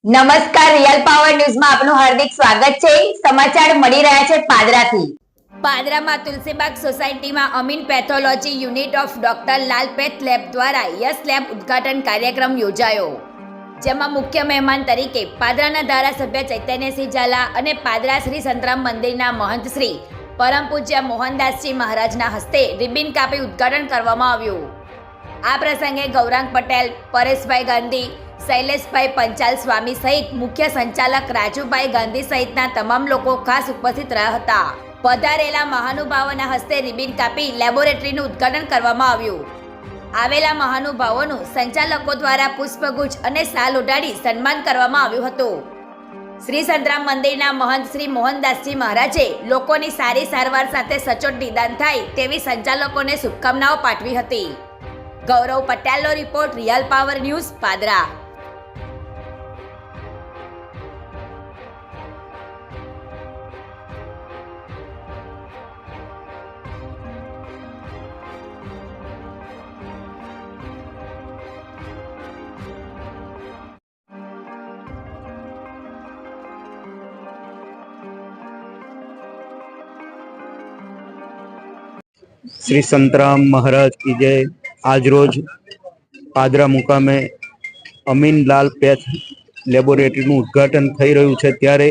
નમસ્કાર, real power ન્યૂઝમાં આપનું હાર્દિક સ્વાગત છે। સમાચાર મળી રહ્યા છે પાદરાથી। પાદરામાં તુલસીબાગ સોસાયટીમાં Amin pathology unit of doctor Lal path lab દ્વારા યસ લેબ ઉદ્ઘાટન કાર્યક્રમ યોજાયો, જેમાં મુખ્ય મહેમાન તરીકે પાદરાના ધારાસભ્ય ચૈતન્યસિંહ ઝાલા અને પાદરા શ્રી સંતરામ મંદિરના મહંત શ્રી પરમ પૂજ્ય મોહનદાસજી મહારાજના હસ્તે રિબિન કાપી ઉદ્ઘાટન કરવામાં આવ્યું। આ પ્રસંગે ગૌરાંગ પટેલ, પરેશભાઈ ગાંધી, શૈલેષભાઈ પંચાલ સ્વામી સહિત મુખ્ય સંચાલક રાજુભાઈ ગાંધી સહિતના તમામ લોકો ખાસ ઉપસ્થિત રહ્યા હતા। પધારેલા મહાનુભાવોના હસ્તે રિબિન કાપી લેબોરેટરીનું ઉદ્ઘાટન કરવામાં આવ્યું। આવેલા મહાનુભાવોનું સંચાલકો દ્વારા પુષ્પગુચ્છ અને શાલ ઉડાડી સન્માન કરવામાં આવ્યું હતું। શ્રી સંતરામ મંદિરના મહંત શ્રી મોહનદાસજી મહારાજે લોકોની સારી સારવાર સાથે સચોટ નિદાન થાય તેવી સંચાલકોને શુભકામનાઓ પાઠવી હતી। ગૌરવ પટેલનો report, real power news, Padra. Shri Santram Maharaj की जय। आज रोज पादरा मुकामे अमीन लाल पेथ लेबोरेटरीનું ઉદ્ઘાટન થઈ રહ્યું છે, ત્યારે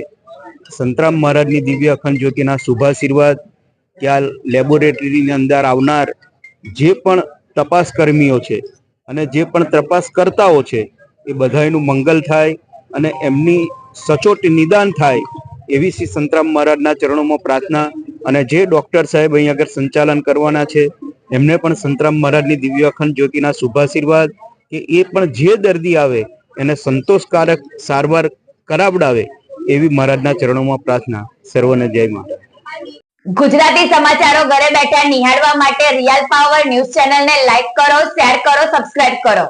સંતરામ મહારાજની દિવ્ય અખંડ જ્યોતિના શુભાશીર્વાદ ત્યાં લેબોરેટરીની અંદર આવનાર જે પણ તપાસ કર્મીઓ છે અને જે પણ તપાસ કરતાઓ છે એ બધાનું મંગલ થાય અને એમની સચોટ નિદાન થાય એવી શ્રી સંતરામ મહારાજના ચરણોમાં પ્રાર્થના। અને જે ડોક્ટર સાહેબ અહીં આગળ સંચાલન કરવાના છે એમને પણ સંતરામ મહારાજની દિવ્ય અખંડ જ્યોતિના શુભાશીર્વાદ કે એ પણ જે દર્દી આવે એને સંતોષકારક સારવાર કરાવડાવે એવી મહારાજના ચરણોમાં પ્રાર્થના। સર્વને જય મહારાજ। ગુજરાતી સમાચારો ઘરે બેઠા નિહાળવા માટે રિયલ પાવર ન્યૂઝ ચેનલને લાઈક કરો, શેર કરો, સબસ્ક્રાઇબ કરો।